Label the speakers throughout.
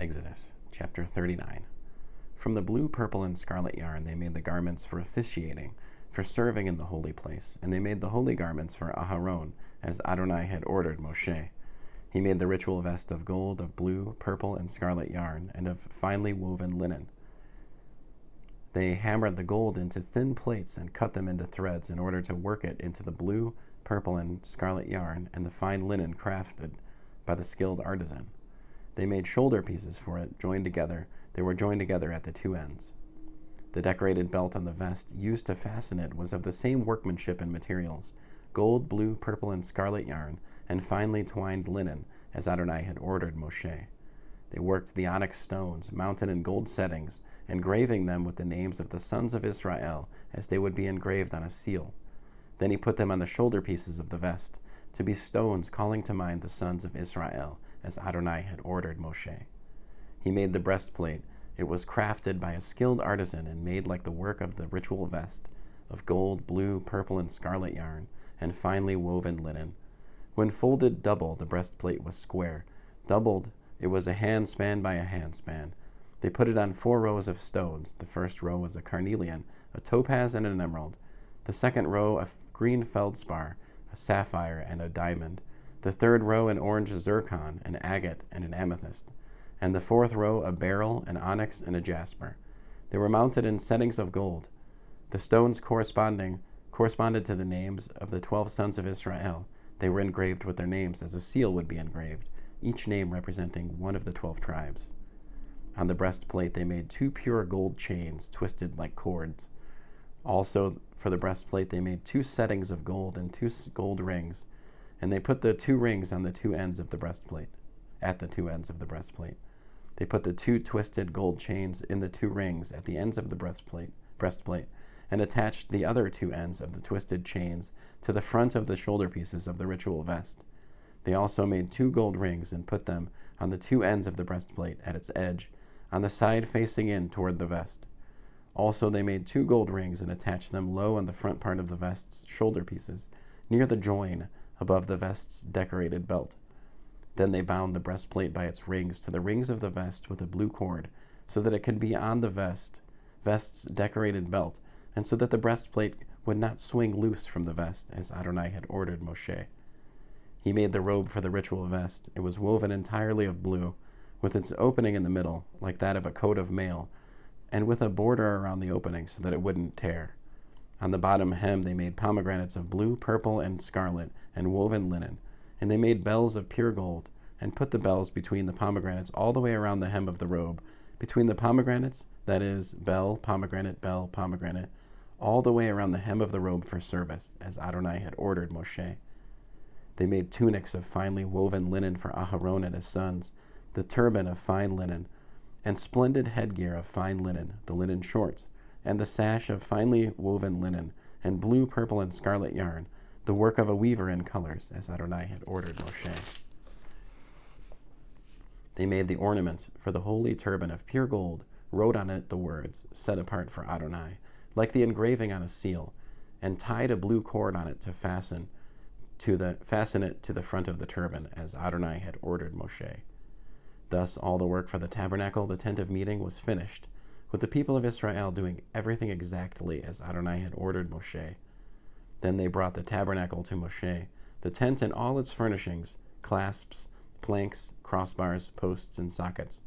Speaker 1: Exodus, chapter 39. From the blue, purple, and scarlet yarn they made the garments for officiating, for serving in the holy place, and they made the holy garments for Aharon, as Adonai had ordered Moshe. He made the ritual vest of gold, of blue, purple, and scarlet yarn, and of finely woven linen. They hammered the gold into thin plates and cut them into threads in order to work it into the blue, purple, and scarlet yarn and the fine linen crafted by the skilled artisan. They made shoulder pieces for it, joined together. They were joined together at the two ends. The decorated belt on the vest used to fasten it was of the same workmanship and materials, gold, blue, purple, and scarlet yarn, and finely twined linen, as Adonai had ordered Moshe. They worked the onyx stones, mounted in gold settings, engraving them with the names of the sons of Israel, as they would be engraved on a seal. Then he put them on the shoulder pieces of the vest, to be stones calling to mind the sons of Israel, as Adonai had ordered Moshe. He made the breastplate. It was crafted by a skilled artisan and made like the work of the ritual vest, of gold, blue, purple, and scarlet yarn, and finely woven linen. When folded double, the breastplate was square. Doubled, it was a handspan by a handspan. They put it on 4 rows of stones. The first row was a carnelian, a topaz, and an emerald. The second row, a green feldspar, a sapphire, and a diamond. The third row, an orange zircon, an agate, and an amethyst. And the fourth row, a beryl, an onyx, and a jasper. They were mounted in settings of gold. The stones corresponded to the names of the 12 sons of Israel. They were engraved with their names as a seal would be engraved, each name representing one of the 12 tribes. On the breastplate they made 2 pure gold chains twisted like cords. Also for the breastplate they made 2 settings of gold and 2 gold rings, and they put the 2 rings on the 2 ends of the breastplate, at the 2 ends of the breastplate. They put the 2 twisted gold chains in the 2 rings at the ends of the breastplate, and attached the other 2 ends of the twisted chains to the front of the shoulder pieces of the ritual vest. They also made 2 gold rings and put them on the 2 ends of the breastplate at its edge, on the side facing in toward the vest. Also they made 2 gold rings and attached them low on the front part of the vest's shoulder pieces, near the join above the vest's decorated belt. Then they bound the breastplate by its rings to the rings of the vest with a blue cord, so that it could be on the vest's decorated belt, and so that the breastplate would not swing loose from the vest, as Adonai had ordered Moshe. He made the robe for the ritual vest. It was woven entirely of blue, with its opening in the middle, like that of a coat of mail, and with a border around the opening so that it wouldn't tear. On the bottom hem they made pomegranates of blue, purple, and scarlet, and woven linen, and they made bells of pure gold, and put the bells between the pomegranates all the way around the hem of the robe, between the pomegranates, that is, bell, pomegranate, all the way around the hem of the robe for service, as Adonai had ordered Moshe. They made tunics of finely woven linen for Aharon and his sons, the turban of fine linen, and splendid headgear of fine linen, the linen shorts, and the sash of finely woven linen, and blue, purple, and scarlet yarn, the work of a weaver in colors, as Adonai had ordered Moshe. They made the ornament for the holy turban of pure gold, wrote on it the words, set apart for Adonai, like the engraving on a seal, and tied a blue cord on it to fasten it to the front of the turban, as Adonai had ordered Moshe. Thus all the work for the tabernacle, the tent of meeting, was finished, with the people of Israel doing everything exactly as Adonai had ordered Moshe. Then they brought the tabernacle to Moshe, the tent and all its furnishings, clasps, planks, crossbars, posts, and sockets,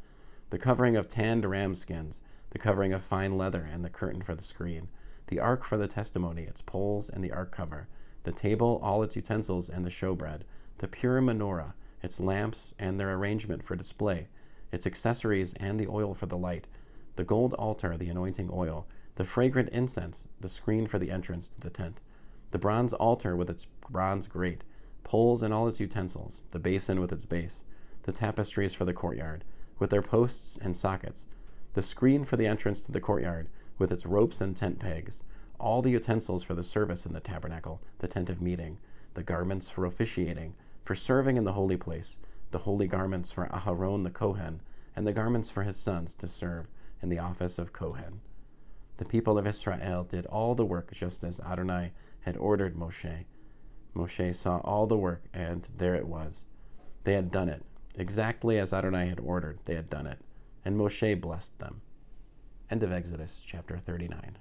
Speaker 1: the covering of tanned ram skins, the covering of fine leather, and the curtain for the screen, the ark for the testimony, its poles, and the ark cover, the table, all its utensils, and the showbread, the pure menorah, its lamps, and their arrangement for display, its accessories, and the oil for the light, the gold altar, the anointing oil, the fragrant incense, the screen for the entrance to the tent, the bronze altar with its bronze grate, poles and all its utensils, the basin with its base, the tapestries for the courtyard, with their posts and sockets, the screen for the entrance to the courtyard, with its ropes and tent pegs, all the utensils for the service in the tabernacle, the tent of meeting, the garments for officiating, for serving in the holy place, the holy garments for Aharon the Kohen, and the garments for his sons to serve in the office of Kohen. The people of Israel did all the work just as Adonai had ordered Moshe. Moshe saw all the work, and there it was. They had done it. Exactly as Adonai had ordered, they had done it. And Moshe blessed them. End of Exodus chapter 39.